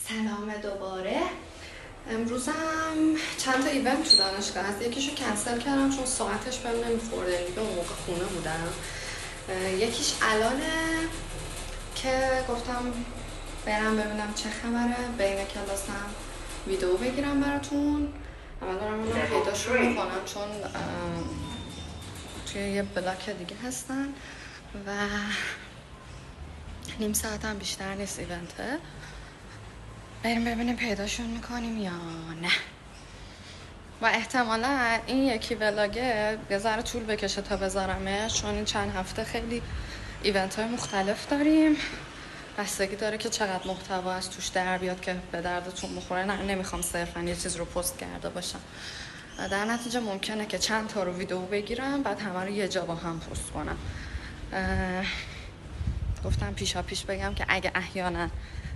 سلام دوباره. امروزم چند تا ایونت تو دانشگاه هست. یکیشو کنسل کردم چون ساعتش بهم نمیخورده دیگه، اون موقع خونه بودم. یکیش الانه که گفتم برم ببینم چه خبره، بین کلاسم ویدیو بگیرم براتون. اول دارم اونو پیداشو میکنم چون توی یه بلاک دیگه هستن و نیم ساعت هم بیشتر نیست ایونته. بریم ببینیم پیداشون میکنیم یا نه. و احتمالا این یکی ولاگه یه ذره طول بکشه تا بذارمش، چون این چند هفته خیلی ایونت های مختلف داریم. بستگی داره که چقدر محتوا از توش در بیاد که به دردتون بخوره. نه نمیخوام صرفا یه چیز رو پست کرده باشم. در نتیجه ممکنه که چند تا رو ویدیو بگیرم بعد همه رو یه جا با هم پست کنم. گفتم پیشا پیش بگم که اگه احیانا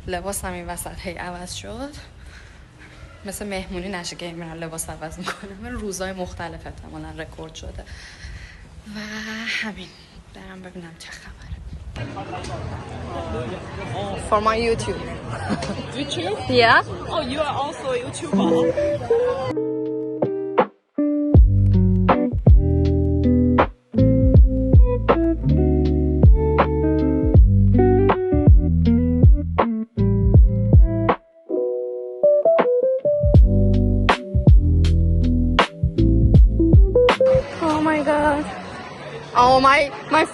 لباسم این وسط هی عوض شد، مثل مهمونی نشه که میرن لباس عوض میکنه. من روزای مختلف احتمالا رکورد شده و همین. برم ببینم چه خبره. For my YouTube. YouTube? Yeah. Oh, you are also a YouTuber. Oh my god. Oh my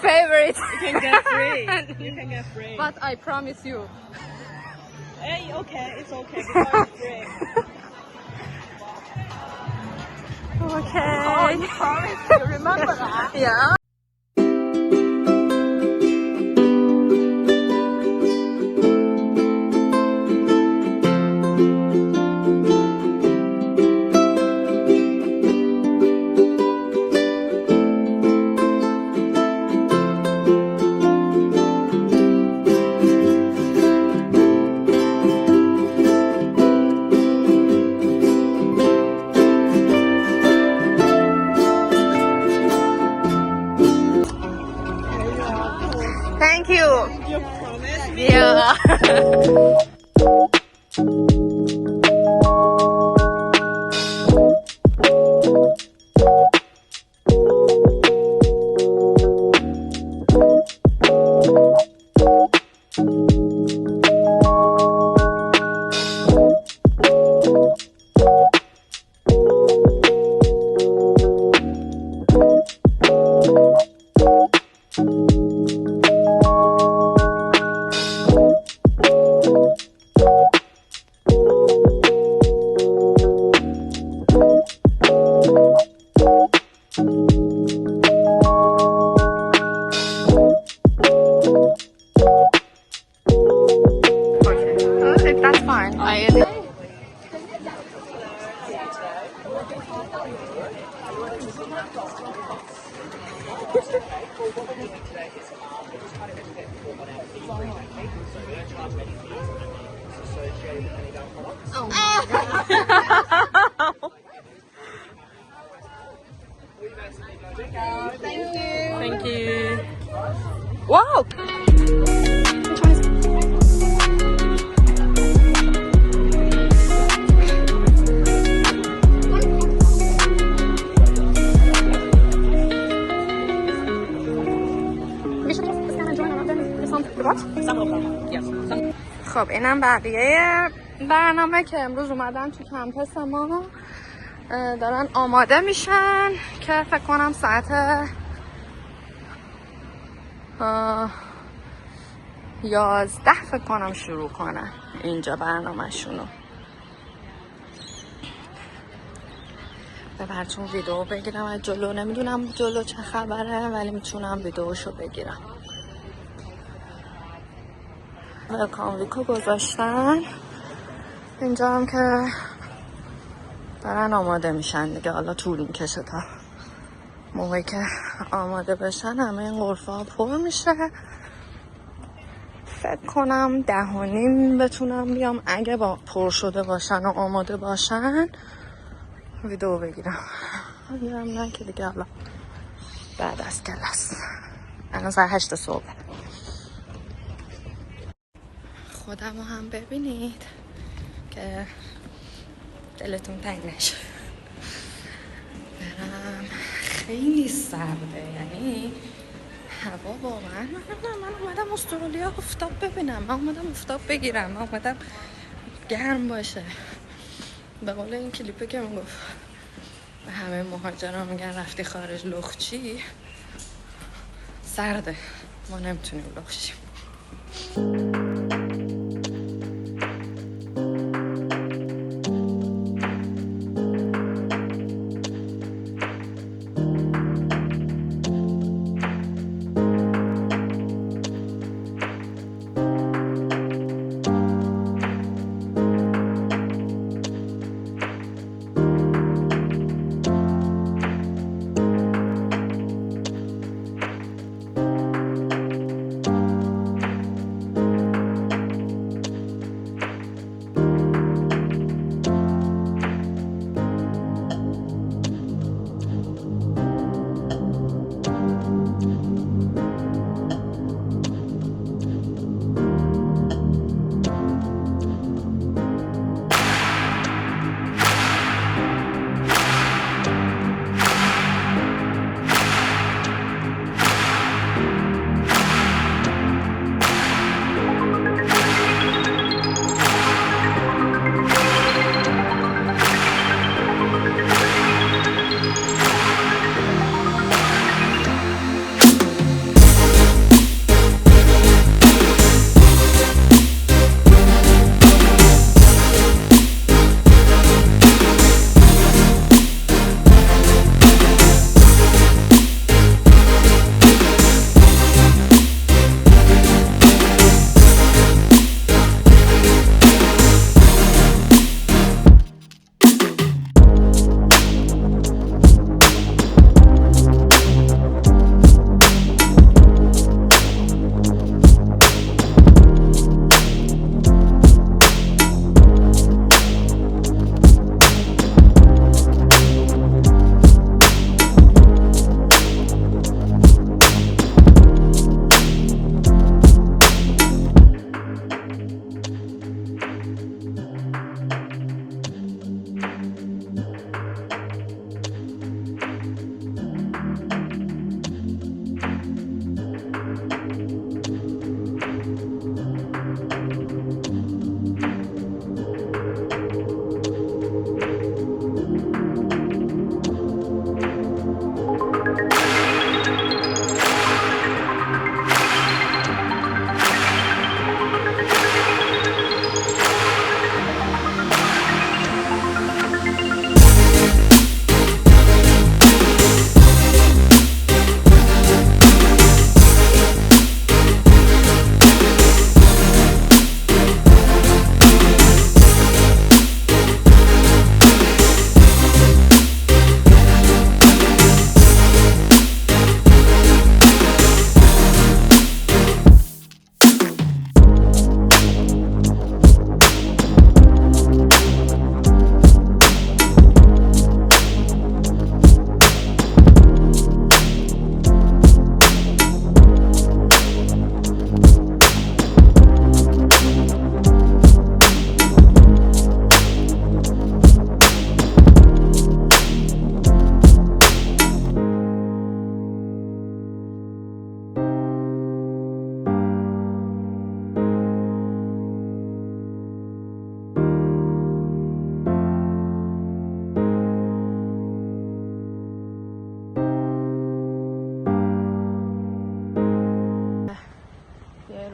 favorite. You can get free. You can get free. But I promise you. Hey, okay, it's okay because it's free. Okay. Oh, you promised. You remember that? Yeah. Thank you. You promised me. Yeah. That's fine. Thank you. Wow. خب اینم بقیه برنامه که امروز اومدن تو کمپس ما، دارن آماده میشن که فکر کنم ساعت 11 فکر کنم شروع کنن اینجا برنامه شونو. به براتون ویدیو بگیرم از جلو. نمیدونم جلو چه خبره ولی میتونم ویدیوشو بگیرم. ویلکام ویکو گذاشتن اینجا هم که دارن آماده میشن دیگه. حالا طول میکشه تا موقعی که آماده بشن همه این غرفه ها پر میشه. فکر کنم 10:30 بتونم بیام اگه با پر شده باشن و آماده باشن ویدیو بگیرم. اگرم نه که دیگه حالا بعد از کلاس. الان ساعت 8 صبح. خودمو هم ببینید که دلتون تنگ نشه. برم خیلی سرده، یعنی هوا واقعا من اومدم استرالیا آفتاب ببینم، من اومدم آفتاب بگیرم، من اومدم گرم باشه. به قول این کلیپه که من گفت به همه مهاجران میگن رفتی خارج لخچی، سرده، ما نمیتونیم لخشیم.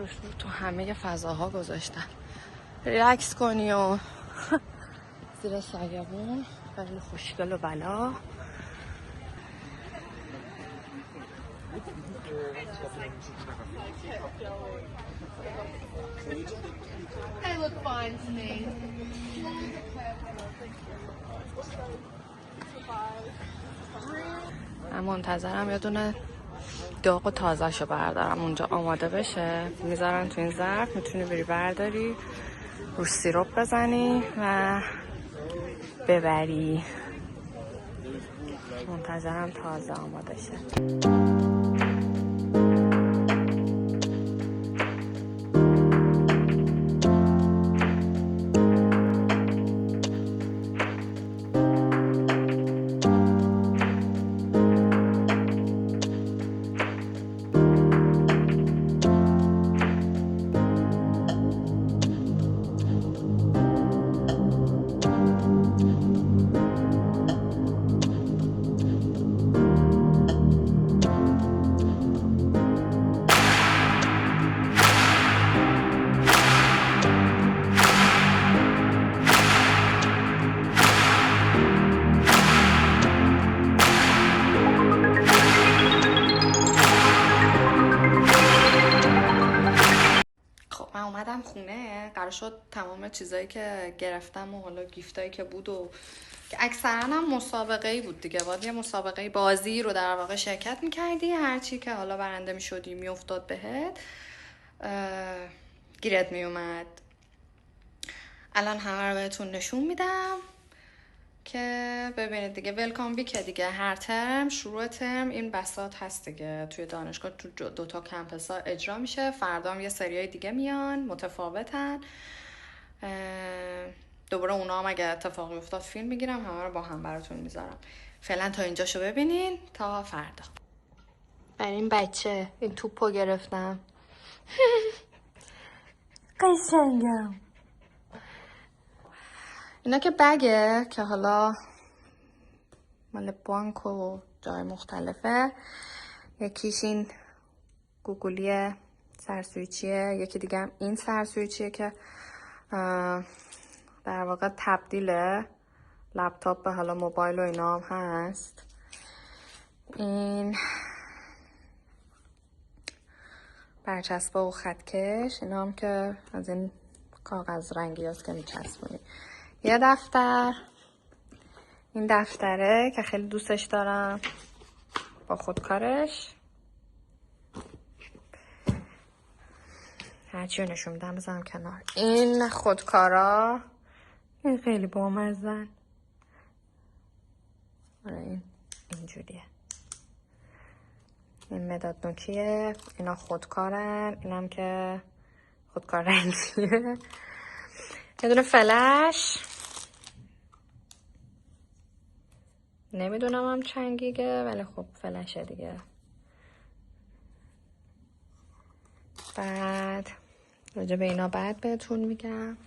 رو تو همه فضاها گذاشتن ریلکس کنی و زیر سایبون. خیلی خوشگل و بلا. They look fine to me. من منتظرم یه دونه داغ و تازه شو بردارم اونجا آماده بشه. میذارن تو این ظرف، میتونی بری برداری رو سیرپ بزنی و ببری. منتظرم تازه آماده شه. شد تمام چیزایی که گرفتم و حالا گیفتایی که بود و که اکثرا هم مسابقه‌ای بود دیگه، باید یه مسابقه بازی رو در واقع شرکت میکردی، هرچی که حالا برنده میشدی میافتاد بهت، گیرت میومد. الان همه رو بهتون نشون میدم که ببینید دیگه. ولکام ویک دیگه، هر ترم شروع ترم این بساط هست دیگه توی دانشگاه، تو دوتا کمپس ها اجرا میشه. فردا هم یه سریای دیگه میان متفاوتن، دوباره اونا هم اگه اتفاقی افتاد فیلم میگیرم، همه رو با هم براتون میذارم. فعلا تا اینجاشو ببینین تا فردا. برای این بچه این توپو گرفتم. قشنگم. اینا که بگه که حالا مال بانک و جای مختلفه. یکیش این گوگلی سرسویچیه، یکی دیگه هم این سرسویچیه که در واقع تبدیل لپتاپ به حالا موبایل و اینا هم هست. این برچسبه و خطکش، اینا هم که از این کاغذ رنگی هست که میچسبونی. یه دفتر، این دفتره که خیلی دوستش دارم با خودکارش، هرچی رو نشون میدم بذارم کنار. این خودکارا این خیلی بامزن. آره این اینجوریه. این مداد نوکیه، اینا خودکارن، اینم که خودکار رنگیه. یه دونه فلش، نمیدونم هم چند گیگه ولی خب فلشه دیگه. بعد راجع به اینا بعد بهتون میگم.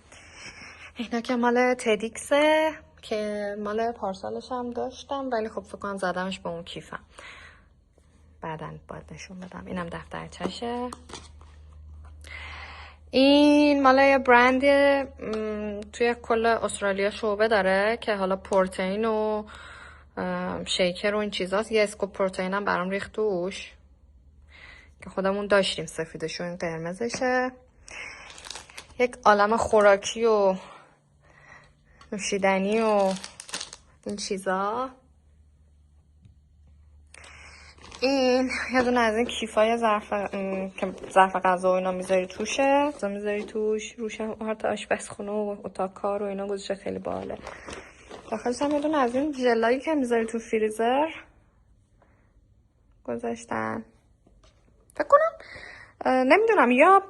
اینا که مال تدیکسه که مال پارسالش هم داشتم ولی خب فکر کنم زدمش به اون کیفم، بعداً باید نشون بدم. اینم دفترچشه. این مال یه برند توی کل استرالیا شعبه داره که حالا پروتئین و شیکر و این چیزاست. یه اسکوپ پروتئین هم برام ریخت توش که خودمون داشتیم، سفیدش و این قرمزشه. یک عالم خوراکی و نوشیدنی و این چیزا. این یه دونه از این کیفای که ظرف غذا و اینا میذاری توشه، میذاری توش، روش هم آرت آشپزخونه و اتاق کار و اینا گذاشته، خیلی باحاله. داخلش هم یه دونه از این ژلایی که میذاری تو فریزر گذاشتن. فکر کنم نمیدونم یا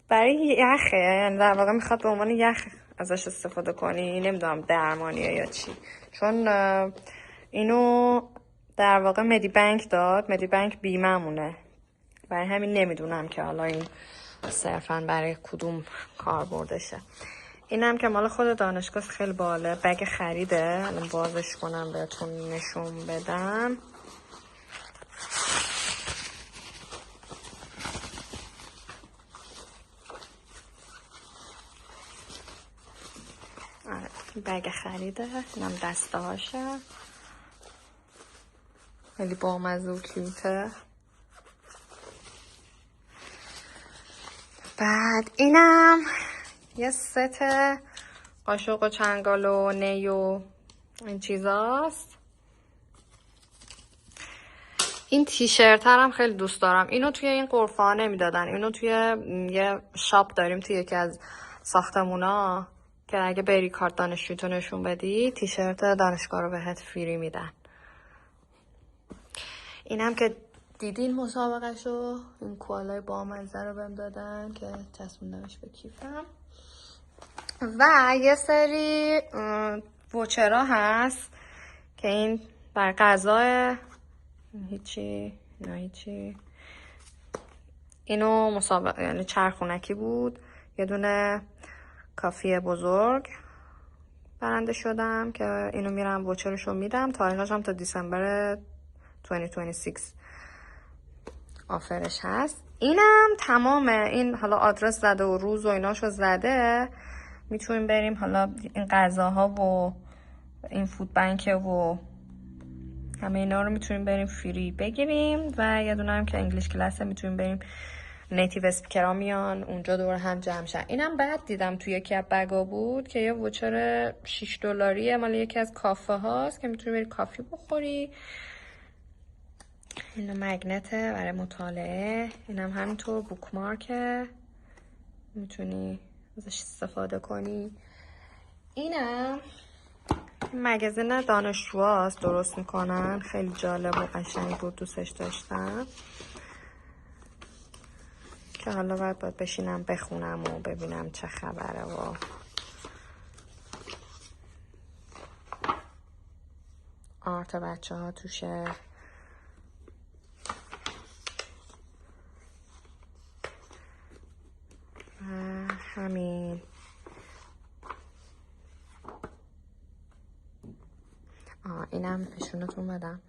برای یخه، یعنی در واقع میخواد به عنوان یخ ازش استفاده کنی، نمیدونم درمانیه یا چی، چون اینو در واقع مدی بانک داد، مدی بانک بیممونه، برای همین نمیدونم که حالا این صرفا برای کدوم کار بردشه. اینم که مال خود دانشگاه، خیلی باله، بگ خریده. الان بازش کنم بهتون نشون بدم. بگ خریده، اینم دسته هاشه، خیلی بامزه و کیوته. بعد اینم یه ست قاشق و چنگال و نی و این چیزاست. این تیشرت هم خیلی دوست دارم. اینو توی این قرفه ها نمیدادن، اینو توی یه شاپ داریم توی یکی از ساختمونا که اگه بری کارت دانشجویتو نشون بدی تیشرت دانشگاه رو بهت فری میدن. اینم که دیدین مسابقهشو، این کوالای بامزه رو بهم دادن که چسبوندمش به کیفم. و یه سری ووچرا هست که این بر غذا، هیچی نه هیچی، اینو مسابقه یعنی چرخونکی بود. یه دونه کافی بزرگ برنده شدم که اینو میرم ووچرشو میدم، تاریخش هم تا دیسمبر 2026 آفرش هست. اینم تمامه، این حالا آدرس زده و روز و ایناشو زده، میتونیم بریم حالا این غذاها و این فود بانک و همه اینا رو میتونیم بریم فری بگیریم. و یه دونه هم که انگلیش کلاسه میتونیم بریم نیتیو اسپیکرها میان اونجا دور هم جمع شن. اینم بعد دیدم توی یکی از بگا بود که یه وچر $6 مال یکی از کافه هاست که میتونی بری کافی بخوری. اینو مگنته برای مطالعه. اینم همینطور بوکمارکه، میتونی ازش استفاده کنی. اینم مگزین دانشجوهاست، درست میکنن، خیلی جالب و قشنگ بود، دوستش داشتم که حالا باید بشینم بخونم و ببینم چه خبره. و آرت بچه ها توشه. همین اینم نشونتون بدم.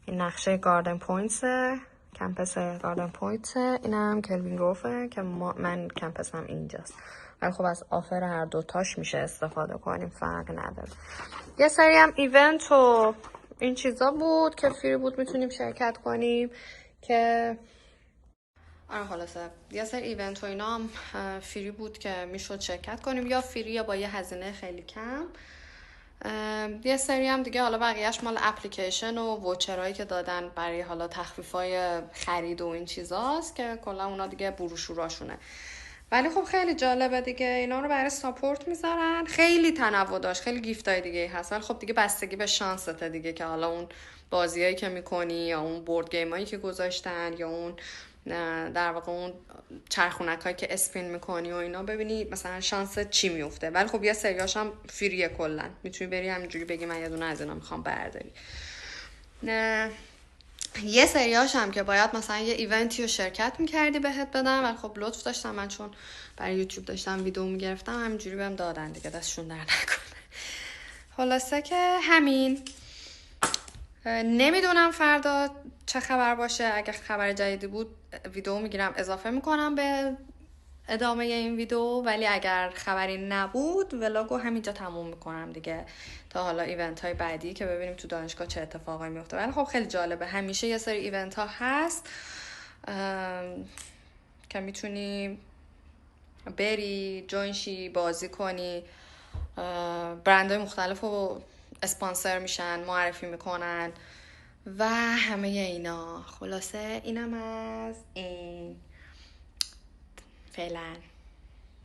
این نقشه گاردن پوینتسه، کمپس گاردن پوینتسه. اینم کلوین گروفه که من کمپسم اینجاست، ولی خب از آفر هر دوتاش میشه استفاده کنیم، فرق نداره. یه سری هم ایونت و این چیزا بود که فری بود، میتونیم شرکت کنیم که خلاصه یه سری ایونت و اینا هم فری بود که میشد شرکت کنیم، یا فری یا با یه هزینه خیلی کم. یه سری هم دیگه حالا بقیهش مال اپلیکیشن و ووچرهایی که دادن برای حالا تخفیفای خرید و این چیزاست که کلا اونا دیگه بروشوراشونه. ولی خب خیلی جالبه دیگه، اینا رو برای ساپورت میذارن. خیلی تنوع داشت، خیلی گیفتای دیگه هست، ولی خب دیگه بستگی به شانسته دیگه که حالا اون بازیایی که میکنی یا اون بورد گیمایی که گذاشتن یا اون در واقع اون چرخونکایی که اسپین میکنی و اینا، ببینی مثلا شانس چی میفته. ولی خب یه سریاش هم فریه، کلا میتونی بری همینجوری بگی من یه دونه از اینا میخوام برداری. یه سریاش هم که باید مثلا یه ایونتی رو شرکت میکردی بهت بدن، ولی خب لطف داشتم، من چون برای یوتیوب داشتم ویدیو میگرفتم همینجوری بهم دادن دیگه، دستشون در نکنه. خلاصه که همین. نمیدونم فردا چه خبر باشه، اگه خبر جدیدی بود ویدیو میگیرم اضافه میکنم به ادامه این ویدیو، ولی اگر خبری نبود ولاگو همینجا تموم میکنم دیگه تا حالا ایونت های بعدی که ببینیم تو دانشگاه چه اتفاقایی میفته. ولی خب خیلی جالبه، همیشه یه سری ایونت ها هست که میتونی بری جوینشی، بازی کنی، برندهای مختلف رو اسپانسر میشن، معرفی میکنن و همه اینا. خلاصه اینم از این فعلا.